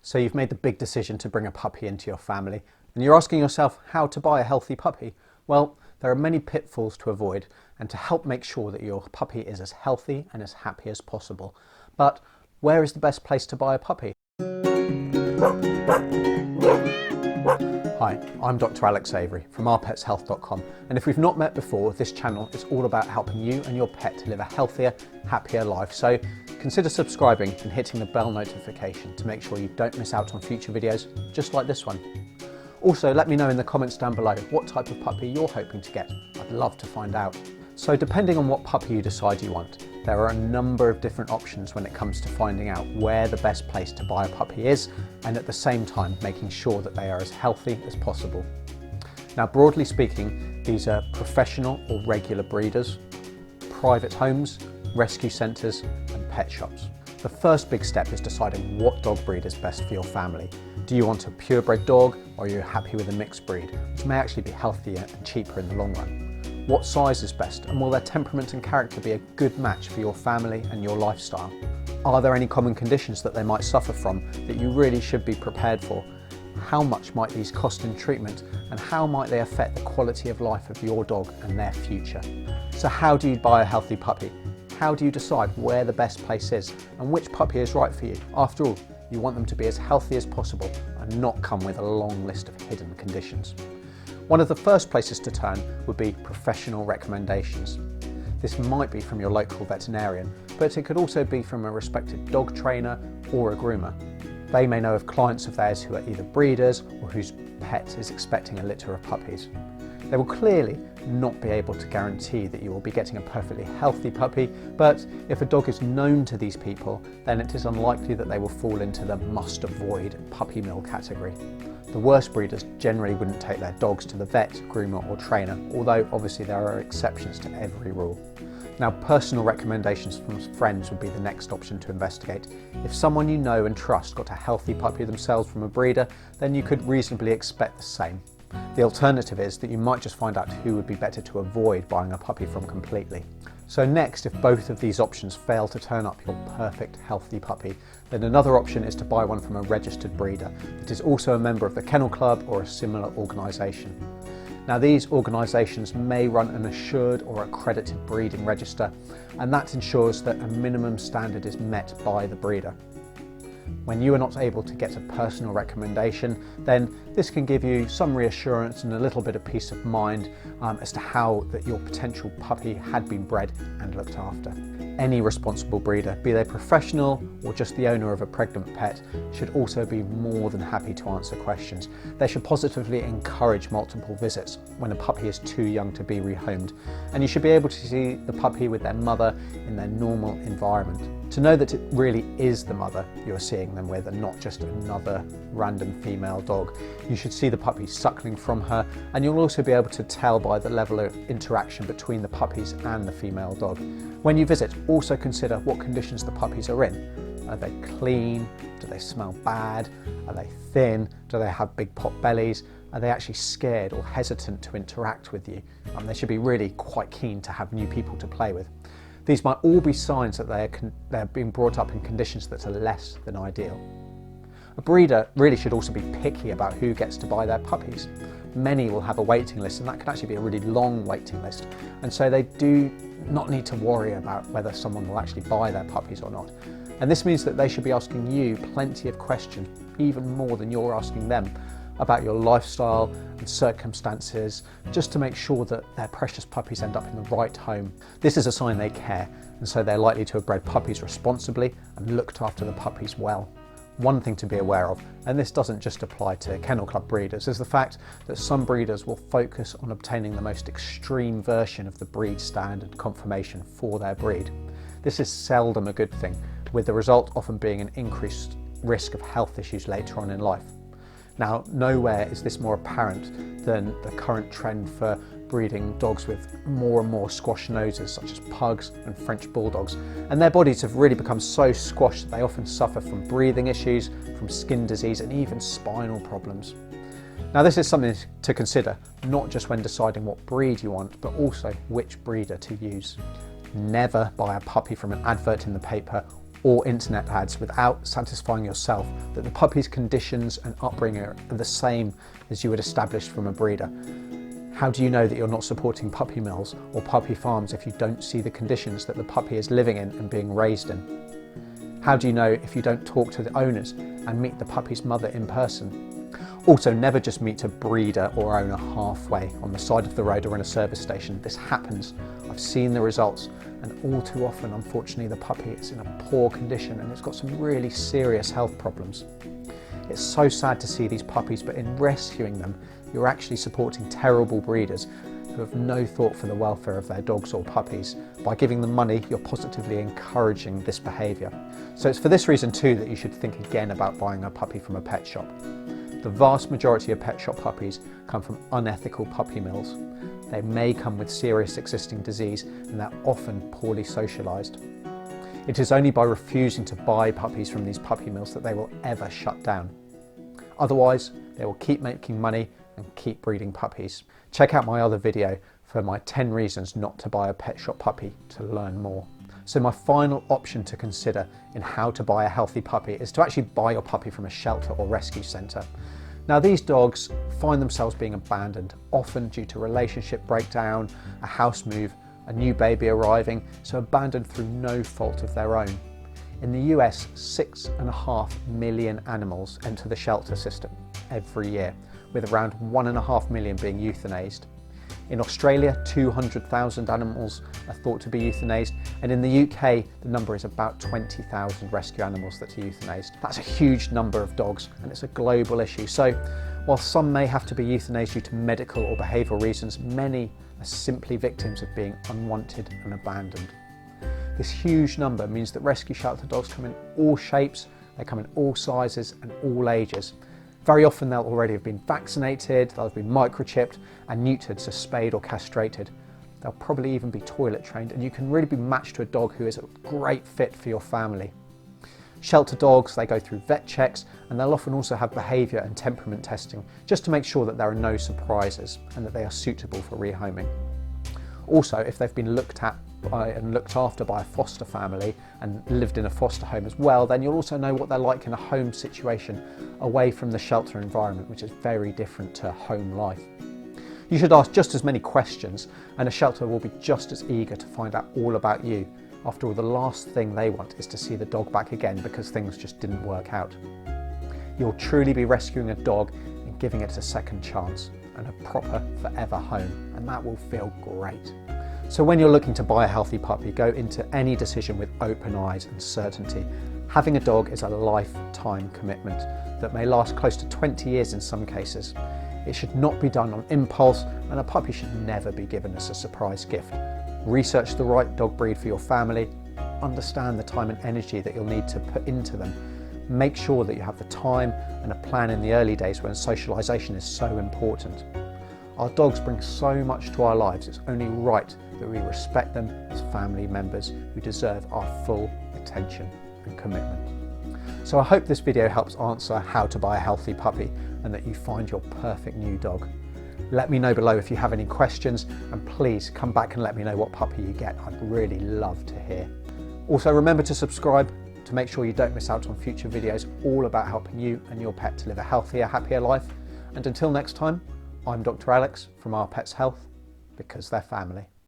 So you've made the big decision to bring a puppy into your family, and you're asking yourself how to buy a healthy puppy. Well, there are many pitfalls to avoid and to help make sure that your puppy is as healthy and as happy as possible. But where is the best place to buy a puppy? Hi, I'm Dr. Alex Avery from ourpetshealth.com, and if we've not met before, this channel is all about helping you and your pet to live a healthier, happier life. So consider subscribing and hitting the bell notification to make sure you don't miss out on future videos just like this one. Also, let me know in the comments down below what type of puppy you're hoping to get. I'd love to find out. So depending on what puppy you decide you want, there are a number of different options when it comes to finding out where the best place to buy a puppy is, and at the same time making sure that they are as healthy as possible. Now, broadly speaking, these are professional or regular breeders, private homes, rescue centres and pet shops. The first big step is deciding what dog breed is best for your family. Do you want a purebred dog, or are you happy with a mixed breed, which may actually be healthier and cheaper in the long run? What size is best, and will their temperament and character be a good match for your family and your lifestyle? Are there any common conditions that they might suffer from that you really should be prepared for? How much might these cost in treatment, and how might they affect the quality of life of your dog and their future? So how do you buy a healthy puppy? How do you decide where the best place is and which puppy is right for you? After all, you want them to be as healthy as possible and not come with a long list of hidden conditions. One of the first places to turn would be professional recommendations. This might be from your local veterinarian, but it could also be from a respected dog trainer or a groomer. They may know of clients of theirs who are either breeders or whose pet is expecting a litter of puppies. They will clearly not be able to guarantee that you will be getting a perfectly healthy puppy, but if a dog is known to these people, then it is unlikely that they will fall into the must-avoid puppy mill category. The worst breeders generally wouldn't take their dogs to the vet, groomer or trainer, although obviously there are exceptions to every rule. Now, personal recommendations from friends would be the next option to investigate. If someone you know and trust got a healthy puppy themselves from a breeder, then you could reasonably expect the same. The alternative is that you might just find out who would be better to avoid buying a puppy from completely. So next, if both of these options fail to turn up your perfect healthy puppy, then another option is to buy one from a registered breeder that is also a member of the Kennel Club or a similar organisation. Now, these organisations may run an assured or accredited breeding register, and that ensures that a minimum standard is met by the breeder. When you are not able to get a personal recommendation, then this can give you some reassurance and a little bit of peace of mind as to how that your potential puppy had been bred and looked after. Any responsible breeder, be they professional or just the owner of a pregnant pet, should also be more than happy to answer questions. They should positively encourage multiple visits when a puppy is too young to be rehomed, and you should be able to see the puppy with their mother in their normal environment. To know that it really is the mother you're seeing them with and not just another random female dog. You should see the puppy suckling from her, and you'll also be able to tell by the level of interaction between the puppies and the female dog. When you visit, also consider what conditions the puppies are in. Are they clean? Do they smell bad? Are they thin? Do they have big pot bellies? Are they actually scared or hesitant to interact with you? They should be really quite keen to have new people to play with. These might all be signs that they're being brought up in conditions that are less than ideal. A breeder really should also be picky about who gets to buy their puppies. Many will have a waiting list, and that can actually be a really long waiting list, and so they do not need to worry about whether someone will actually buy their puppies or not. And this means that they should be asking you plenty of questions, even more than you're asking them, about your lifestyle and circumstances, just to make sure that their precious puppies end up in the right home. This is a sign they care, and so they're likely to have bred puppies responsibly and looked after the puppies well. One thing to be aware of, and this doesn't just apply to Kennel Club breeders, is the fact that some breeders will focus on obtaining the most extreme version of the breed standard conformation for their breed. This is seldom a good thing, with the result often being an increased risk of health issues later on in life. Now, nowhere is this more apparent than the current trend for breeding dogs with more and more squash noses, such as pugs and French bulldogs. And their bodies have really become so squashed that they often suffer from breathing issues, from skin disease, and even spinal problems. Now, this is something to consider, not just when deciding what breed you want, but also which breeder to use. Never buy a puppy from an advert in the paper or internet ads without satisfying yourself that the puppy's conditions and upbringing are the same as you had established from a breeder? How do you know that you're not supporting puppy mills or puppy farms if you don't see the conditions that the puppy is living in and being raised in? How do you know if you don't talk to the owners and meet the puppy's mother in person? Also, never just meet a breeder or owner halfway on the side of the road or in a service station. This happens. I've seen the results, and all too often, unfortunately, the puppy is in a poor condition and it's got some really serious health problems. It's so sad to see these puppies, but in rescuing them, you're actually supporting terrible breeders who have no thought for the welfare of their dogs or puppies. By giving them money, you're positively encouraging this behaviour. So it's for this reason too that you should think again about buying a puppy from a pet shop. The vast majority of pet shop puppies come from unethical puppy mills. They may come with serious existing disease and they're often poorly socialised. It is only by refusing to buy puppies from these puppy mills that they will ever shut down. Otherwise, they will keep making money and keep breeding puppies. Check out my other video for my 10 reasons not to buy a pet shop puppy to learn more. So my final option to consider in how to buy a healthy puppy is to actually buy your puppy from a shelter or rescue centre. Now, these dogs find themselves being abandoned, often due to relationship breakdown, a house move, a new baby arriving, so abandoned through no fault of their own. In the US, 6.5 million animals enter the shelter system every year, with around 1.5 million being euthanized. In Australia, 200,000 animals are thought to be euthanized, and in the UK, the number is about 20,000 rescue animals that are euthanized. That's a huge number of dogs, and it's a global issue. So, while some may have to be euthanized due to medical or behavioural reasons, many are simply victims of being unwanted and abandoned. This huge number means that rescue shelter dogs come in all shapes, they come in all sizes and all ages. Very often they'll already have been vaccinated, they'll have been microchipped and neutered, so spayed or castrated. They'll probably even be toilet trained, and you can really be matched to a dog who is a great fit for your family. Shelter dogs, they go through vet checks, and they'll often also have behaviour and temperament testing just to make sure that there are no surprises and that they are suitable for rehoming. Also, if they've been looked at and looked after by a foster family and lived in a foster home as well, then you'll also know what they're like in a home situation away from the shelter environment, which is very different to home life. You should ask just as many questions, and a shelter will be just as eager to find out all about you. After all, the last thing they want is to see the dog back again because things just didn't work out. You'll truly be rescuing a dog and giving it a second chance and a proper forever home, and that will feel great. So when you're looking to buy a healthy puppy, go into any decision with open eyes and certainty. Having a dog is a lifetime commitment that may last close to 20 years in some cases. It should not be done on impulse, and a puppy should never be given as a surprise gift. Research the right dog breed for your family, understand the time and energy that you'll need to put into them. Make sure that you have the time and a plan in the early days when socialisation is so important. Our dogs bring so much to our lives, it's only right that we respect them as family members who deserve our full attention and commitment. So I hope this video helps answer how to buy a healthy puppy and that you find your perfect new dog. Let me know below if you have any questions, and please come back and let me know what puppy you get. I'd really love to hear. Also, remember to subscribe to make sure you don't miss out on future videos all about helping you and your pet to live a healthier, happier life. And until next time, I'm Dr. Alex from Our Pets Health, because they're family.